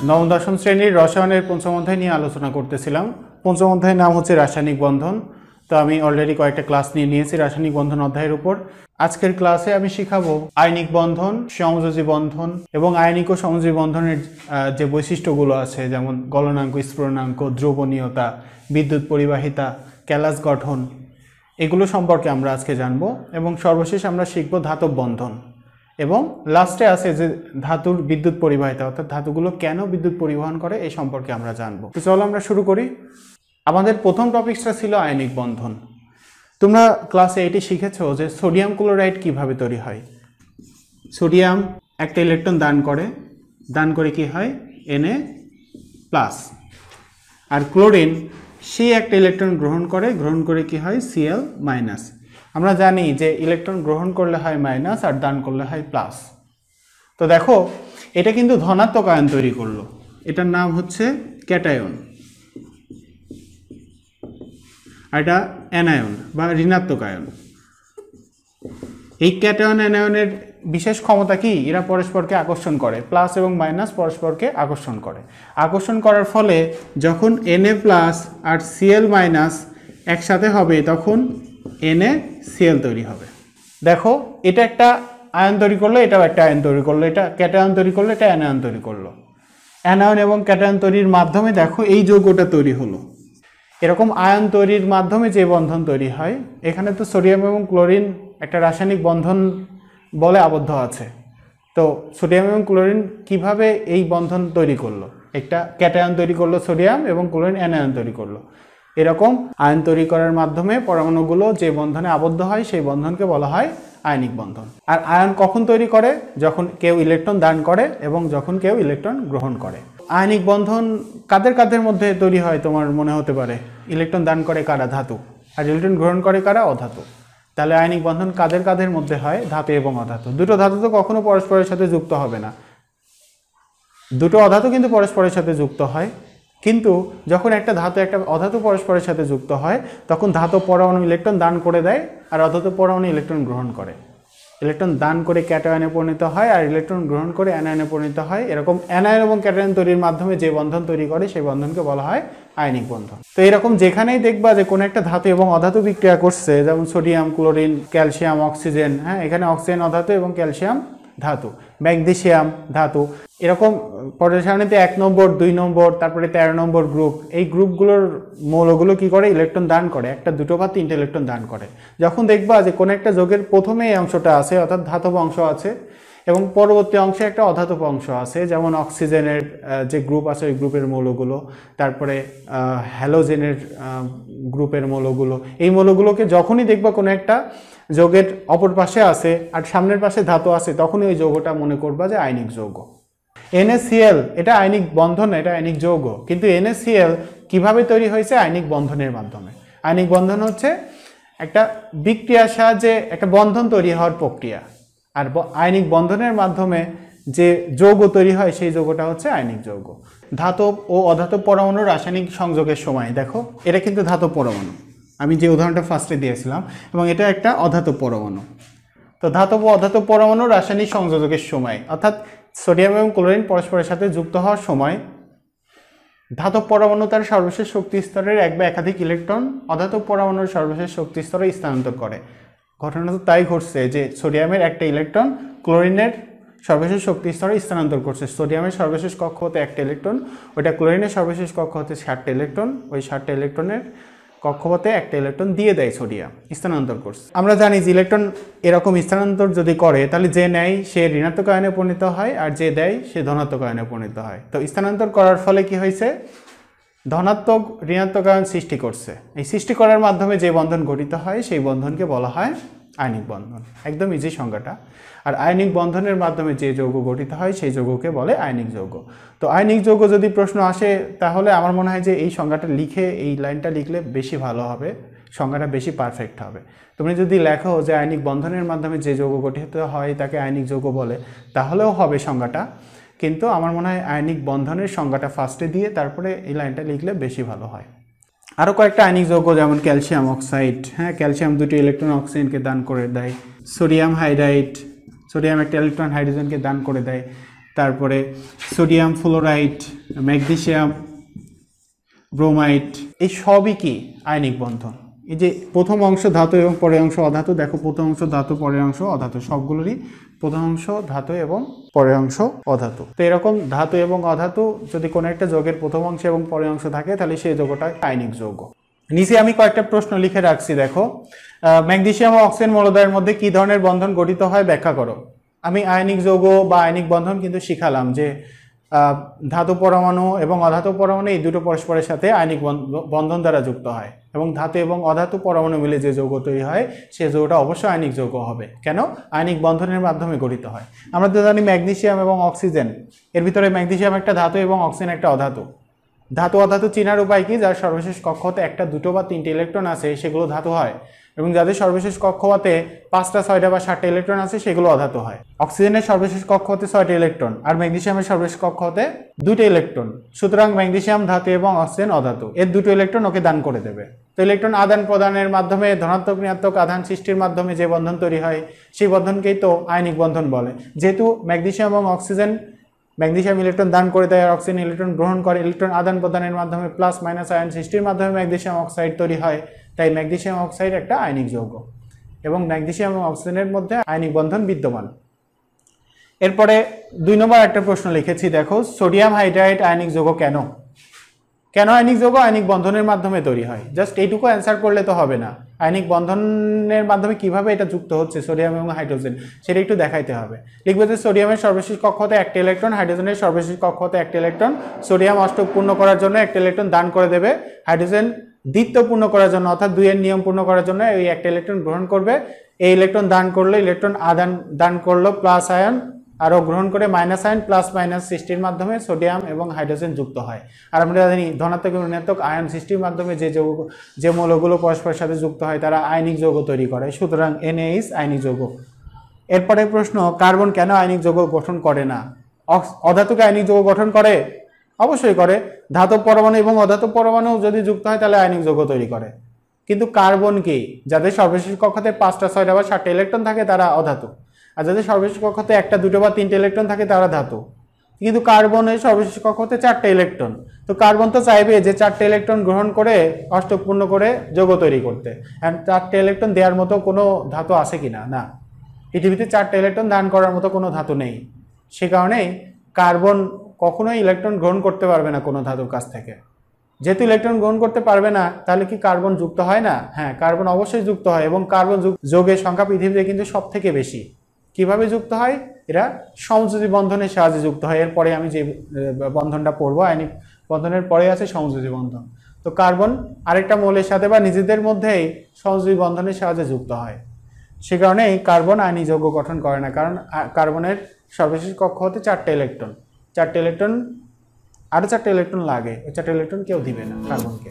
নবম-দশম শ্রেণীর রসায়নের পঞ্চম অধ্যায় নিয়ে আলোচনা করতেছিলাম। পঞ্চম অধ্যায়ের নাম হচ্ছে রাসায়নিক বন্ধন। তো আমি অলরেডি কয়েকটা ক্লাস নিয়েছি রাসায়নিক বন্ধন অধ্যায়ের উপর। আজকের ক্লাসে আমি শিখাবো আয়নিক বন্ধন, সমযোজী বন্ধন এবং আয়নিক ও সমযোজী বন্ধনের যে বৈশিষ্ট্যগুলো আছে, যেমন গলনাঙ্ক, স্ফুরণাঙ্ক, দ্রবণীয়তা, বিদ্যুৎ পরিবাহিতা, ক্যালাস গঠন, এগুলো সম্পর্কে আমরা আজকে জানবো। এবং সর্বশেষ আমরা শিখবো ধাতব বন্ধন এবং লাস্টে আছে যে ধাতুর বিদ্যুৎ পরিবাহিতা, অর্থাৎ ধাতুগুলো কেন বিদ্যুৎ পরিবহন করে এই সম্পর্কে আমরা জানবো। তো চলো আমরা শুরু করি। আমাদের প্রথম টপিকটা ছিল আয়নিক বন্ধন। তোমরা ক্লাসে এটি শিখেছো যে সোডিয়াম ক্লোরাইড কিভাবে তৈরি হয়। সোডিয়াম একটা ইলেকট্রন দান করে কি হয় Na+, আর ক্লোরিন সেই একটা ইলেকট্রন গ্রহণ করে কি হয় Cl-। আমরা জানি যে ইলেকট্রন গ্রহণ করলে হয় মাইনাস আর দান করলে হয় প্লাস। তো দেখো এটা কিন্তু ধনাত্মক আয়ন তৈরি করলো, এটার নাম হচ্ছে ক্যাটায়ন, আর এটা অ্যানায়ন বা ঋণাত্মক আয়ন। এই ক্যাটায়ন অ্যানায়নের বিশেষ ক্ষমতা কি, এরা পরস্পরকে আকর্ষণ করে, প্লাস এবং মাইনাস পরস্পরকে আকর্ষণ করে। আকর্ষণ করার ফলে যখন Na+ আর Cl- একসাথে হবে তখন NaCl তৈরি হবে। দেখো এটা একটা আয়ন তৈরি করলো, এটাও একটা আয়ন তৈরি করলো, এটা ক্যাটায়ন তৈরি করলো, এটা অ্যানায়ন তৈরি করলো। অ্যানায়ন এবং ক্যাটায়ন তৈরির মাধ্যমে দেখো এই যৌগটা তৈরি হলো। এরকম আয়ন তৈরির মাধ্যমে যে বন্ধন তৈরি হয়, এখানে তো সোডিয়াম এবং ক্লোরিন একটা রাসায়নিক বন্ধন বলে আবদ্ধ আছে। তো সোডিয়াম এবং ক্লোরিন কিভাবে এই বন্ধন তৈরি করলো, একটা ক্যাটায়ন তৈরি করলো সোডিয়াম এবং ক্লোরিন অ্যানায়ন তৈরি করলো। এরকম আয়ন তৈরি করার মাধ্যমে পরমাণুগুলো যে বন্ধনে আবদ্ধ হয় সেই বন্ধনকে বলা হয় আয়নিক বন্ধন। আর আয়ন কখন তৈরি করে, যখন কেউ ইলেকট্রন দান করে এবং যখন কেউ ইলেকট্রন গ্রহণ করে। আয়নিক বন্ধন কাদের মধ্যে তৈরি হয় তোমার মনে হতে পারে, ইলেকট্রন দান করে কারা, ধাতু, আর ইলেকট্রন গ্রহণ করে কারা, অধাতু। তাহলে আয়নিক বন্ধন কাদের মধ্যে হয়, ধাতু এবং অধাতু। দুটো ধাতু তো কখনো পরস্পরের সাথে যুক্ত হবে না, দুটো অধাতু কিন্তু পরস্পরের সাথে যুক্ত হয়। কিন্তু যখন একটা ধাতু একটা অধাতু পরস্পরের সাথে যুক্ত হয় তখন ধাতু পরমাণু ইলেকট্রন দান করে দেয় আর অধাতু পরমাণু ইলেকট্রন গ্রহণ করে। ইলেকট্রন দান করে ক্যাটায়নে পরিণত হয় আর ইলেকট্রন গ্রহণ করে অ্যানায়নে পরিণত হয়। এরকম অ্যানায়ন এবং ক্যাটায়ন তৈরির মাধ্যমে যে বন্ধন তৈরি করে সেই বন্ধনকে বলা হয় আয়নিক বন্ধন। তো এরকম যেখানেই দেখবা যে কোনো একটা ধাতু এবং অধাতু বিক্রিয়া করছে, যেমন সোডিয়াম, ক্লোরিন, ক্যালসিয়াম, অক্সিজেন, হ্যাঁ, এখানে অক্সিজেন অধাতু এবং ক্যালসিয়াম ধাতু, ম্যাগনেসিয়াম ধাতু। এরকম পর্যায় সারণীতে 1 নম্বর, 2 নম্বর, তারপরে 13 নম্বর গ্রুপ, এই গ্রুপগুলোর মৌলগুলো কি করে, ইলেকট্রন দান করে, একটা, দুটো বা তিনটে ইলেকট্রন দান করে। যখন দেখবা যে কোনো একটা যৌগের প্রথমে এই অংশটা আছে, অর্থাৎ ধাতব অংশ আছে, এবং পরবর্তী অংশে একটা অধাতব অংশ আছে, যেমন অক্সিজেনের যে গ্রুপ আছে ওই গ্রুপের মৌলগুলো, তারপরে হ্যালোজেনের গ্রুপের মৌলগুলো, এই মৌলগুলোকে যখনই দেখবা কোনো একটা যৌগের অপর পাশে আছে আর সামনের পাশে ধাতু আছে, তখনই ওই যৌগটা মনে করবা যে আয়নিক যৌগ। NaCl এটা আয়নিক বন্ধন, এটা আয়নিক যৌগ। কিন্তু NaCl কিভাবে তৈরি হয়েছে, আয়নিক বন্ধনের মাধ্যমে। আয়নিক বন্ধন হচ্ছে একটা বিক্রিয়ার সাহায্যে একটা বন্ধন তৈরি হওয়ার প্রক্রিয়া, আর আয়নিক বন্ধনের মাধ্যমে যে যৌগ তৈরি হয় সেই যৌগটা হচ্ছে আয়নিক যৌগ। ধাতব ও অধাতব পরমাণুর রাসায়নিক সংযোগের সময় দেখো, এটা কিন্তু ধাতব পরমাণু, আমি যে উদাহরণটা ফার্স্টে দিয়েছিলাম, এবং এটা একটা অধাতব পরমাণু। তো ধাতব ও অধাতব পরমাণুর রাসায়নিক সংযোগের সময়, অর্থাৎ সোডিয়াম এবং ক্লোরিন পরস্পরের সাথে যুক্ত হওয়ার সময় ধাতব পরমাণু তার সর্বশেষ শক্তি স্তরের এক বা একাধিক ইলেকট্রন অধাতব পরমাণুর সর্বশেষ শক্তি স্তরে স্থানান্তর করে। ঘটনা তো তাই ঘটছে যে সোডিয়ামের একটা ইলেকট্রন ক্লোরিনের সর্বশেষ শক্তি স্তরে স্থানান্তর করছে। সোডিয়ামের সর্বশেষ কক্ষ হতে একটা ইলেকট্রন, ওইটা ক্লোরিনের সর্বশেষ কক্ষ হতে 60টা ইলেকট্রন, ওই 60টা ইলেকট্রনের কক্ষপথে একটা ইলেকট্রন দিয়ে দেয় সোডিয়াম, স্থানান্তর করছে। আমরা জানি যে ইলেকট্রন এরকম স্থানান্তর যদি করে তাহলে যে নেয় সে ঋণাত্মক আয়নে পরিণত হয় আর যে দেয় সে ধনাত্মক আয়নে পরিণত হয়। তো স্থানান্তর করার ফলে কি হয়েছে, ধনাত্মক ঋণাত্মক আয়ন সৃষ্টি করছে। এই সৃষ্টি করার মাধ্যমে যে বন্ধন গঠিত হয় সেই বন্ধনকে বলা হয় আয়নিক বন্ধন। একদম ইজি সংজ্ঞাটা। আর আয়নিক বন্ধনের মাধ্যমে যে যৌগ গঠিত হয় সেই যৌগকে বলে আয়নিক যৌগ। তো আয়নিক যৌগ যদি প্রশ্ন আসে তাহলে আমার মনে হয় যে এই সংজ্ঞাটা লিখে, এই লাইনটা লিখলে বেশি ভালো হবে, সংজ্ঞাটা বেশি পারফেক্ট হবে। তুমি যদি লেখো যে আয়নিক বন্ধনের মাধ্যমে যে যৌগ গঠিত হয় তাকে আয়নিক যৌগ বলে, তাহলেও হবে সংজ্ঞাটা, কিন্তু আমার মনে হয় আয়নিক বন্ধনের সংজ্ঞাটা ফার্স্টে দিয়ে তারপরে এই লাইনটা লিখলে বেশি ভালো হয়। আরও কয়েকটা আয়নিক যৌগ যেমন ক্যালসিয়াম অক্সাইড, হ্যাঁ, ক্যালসিয়াম দুটি ইলেকট্রন অক্সিজেনকে দান করে দেয়। সোডিয়াম হাইড্রাইড, সোডিয়াম একটা ইলেকট্রন হাইড্রোজেনকে দান করে দেয়। তারপরে সোডিয়াম ফ্লোরাইড, ম্যাগনেসিয়াম ব্রোমাইড, এই সবই কি আয়নিক বন্ধন। এই যে প্রথম অংশ ধাতু এবং পরের অংশ অধাতু, দেখো প্রথম অংশ ধাতু পরের অংশ অধাতু, সবগুলোরই প্রথম অংশ ধাতু এবং পরের অংশ অধাতু। তো এরকম ধাতু এবং অধাতু যদি কোনো একটা যৌগের প্রথম অংশ এবং পরের অংশ থাকে তাহলে সেই যৌগটা আয়নিক যৌগ। নিচে আমি কয়েকটা প্রশ্ন লিখে রাখছি, দেখো ম্যাগনেসিয়াম ও অক্সিজেন মূলদ্বয়ের মধ্যে কি ধরনের বন্ধন গঠিত হয় ব্যাখ্যা করো। আমি আয়নিক যৌগ বা আয়নিক বন্ধন কিন্তু শিখালাম যে ধাতু পরমাণু এবং অধাতু পরমাণু এই দুটো পরস্পরের সাথে আয়নিক বন্ধন দ্বারা যুক্ত হয়, এবং ধাতু এবং অধাতু পরমাণু মিলে যে যৌগ তৈরি হয় সে যৌগটা অবশ্যই আয়নিক যৌগ হবে। কেন? আয়নিক বন্ধনের মাধ্যমে গঠিত হয়। আমরা তো জানি ম্যাগনেসিয়াম এবং অক্সিজেন, এর ভিতরে ম্যাগনেসিয়াম একটা ধাতু এবং অক্সিজেন একটা অধাতু। ধাতু অধাতু চেনার উপায় কি? যার সর্বশেষ কক্ষতে একটা, দুটো বা তিনটে ইলেকট্রন আছে সেগুলো ধাতু হয়, এবং যাদের সর্বশেষ কক্ষপথে 5টা, 6টা বা 7টা ইলেকট্রন আছে সেগুলো অধাতু হয়। অক্সিজেনের সর্বশেষ কক্ষপথে 6টা ইলেকট্রন আর ম্যাগনেসিয়ামের সর্বশেষ কক্ষপথে 2টা ইলেকট্রন। সুতরাং ম্যাগনেসিয়াম ধাতু এবং অক্সিজেন অধাতু, এর 2টো ইলেকট্রন ওকে দান করে দেবে। তো ইলেকট্রন আদান প্রদানের মাধ্যমে ধনাত্মক ঋণাত্মক আধান সৃষ্টির মাধ্যমে যে বন্ধন তৈরি হয় সেই বন্ধনকেই তো আয়নিক বন্ধন বলে। যেহেতু ম্যাগনেসিয়াম এবং অক্সিজেন, ম্যাগনেসিয়াম ইলেকট্রন দান করে দেয় আর অক্সিজেন ইলেকট্রন গ্রহণ করে, ইলেকট্রন আদান প্রদানের মাধ্যমে প্লাস মাইনাস আয়ন সৃষ্টির মাধ্যমে ম্যাগনেসিয়াম অক্সাইড তৈরি হয়, তাই ম্যাগনেসিয়াম অক্সাইড একটা আয়নিক যৌগ এবং ম্যাগনেসিয়াম এবং অক্সিজেনের মধ্যে আয়নিক বন্ধন বিদ্যমান। এরপরে 2 নম্বর একটা প্রশ্ন লিখেছি, দেখো সোডিয়াম হাইড্রাইড আয়নিক যৌগ কেন? কেন আয়নিক যৌগ? আয়নিক বন্ধনের মাধ্যমে তৈরি হয়। জাস্ট এইটুকু অ্যান্সার করলে তো হবে না, আয়নিক বন্ধনের মাধ্যমে কিভাবে এটা যুক্ত হচ্ছে সোডিয়াম এবং হাইড্রোজেন সেটা একটু দেখাইতে হবে। লিখবে যে সোডিয়ামের সর্বশেষ কক্ষতে 1টা ইলেকট্রন, হাইড্রোজেনের সর্বশেষ কক্ষতে 1টা ইলেকট্রন। সোডিয়াম অষ্টক পূর্ণ করার জন্য 1টা ইলেকট্রন দান করে দেবে, হাইড্রোজেন দ্বিত্ব পূর্ণ করার জন্য অর্থাৎ 2 এর নিয়ম পূর্ণ করার জন্য এই 1টা ইলেকট্রন গ্রহণ করবে। এই ইলেকট্রন দান করলো, ইলেকট্রন দান করলো প্লাস আয়ন, আরও গ্রহণ করে মাইনাস আয়ন, প্লাস মাইনাস সৃষ্টির মাধ্যমে সোডিয়াম এবং হাইড্রোজেন যুক্ত হয়। আর আমরা জানি ধনাত্মক এবং ঋণাত্মক আয়ন সৃষ্টির মাধ্যমে যে মৌলগুলো পরস্পরের সাথে যুক্ত হয় তারা আয়নিক যৌগ তৈরি করে। সুতরাং NaOH আয়নিক যৌগ। এরপরে প্রশ্ন, কার্বন কেন আয়নিক যৌগ গঠন করে না? অধাতুকে আয়নিক যৌগ গঠন করে? অবশ্যই করে। ধাতব পরমাণু এবং অধাতব পরমাণু যদি যুক্ত হয় তাহলে আয়নিক যৌগ তৈরি করে। কিন্তু কার্বন কি? যাদের সর্বশেষ কক্ষতে 5টা, 6টা বা 7টা ইলেকট্রন থাকে তারা অধাতু, আর যাদের সর্বশেষ কক্ষতে 1টা, 2টো বা 3টে ইলেকট্রন থাকে তারা ধাতু। কিন্তু কার্বনের সর্বশেষ কক্ষতে 4টা ইলেকট্রন, তো কার্বন তো চাইবে যে 4টা ইলেকট্রন গ্রহণ করে অষ্টক পূর্ণ করে যৌগ তৈরি করতে। এন্ড 4টা ইলেকট্রন দেওয়ার মতো কোনো ধাতু আছে কিনা? না, পৃথিবীতে 4টা ইলেকট্রন দান করার মতো কোনো ধাতু নেই। সে কারণেই কার্বন কখনোই ইলেকট্রন গ্রহণ করতে পারবে না কোনো ধাতুর কাছ থেকে। যেহেতু ইলেকট্রন গ্রহণ করতে পারবে না তাহলে কি কার্বন যুক্ত হয় না? হ্যাঁ, কার্বন অবশ্যই যুক্ত হয়, এবং কার্বন যৌগের সংখ্যা পৃথিবীতে কিন্তু সব থেকে বেশি। কিভাবে যুক্ত হয়? এরা সমযোজী বন্ধনের সাহায্যে যুক্ত হয়। এরপরে আমি যে বন্ধনটা পড়বো আয়নিক বন্ধনের পরে আছে সমযোজী বন্ধন। তো কার্বন আরেকটা মৌলের সাথে বা নিজেদের মধ্যেই সমযোজী বন্ধনের সাহায্যে যুক্ত হয়। সে কারণে কার্বন আয়নিক যৌগ গঠন করে না, কারণ কার্বনের সর্বশেষ কক্ষ হতে 4টা ইলেকট্রন, আরও 4টা ইলেকট্রন লাগে, ওই 4টা ইলেকট্রন কেউ দিবে না কার্বনকে।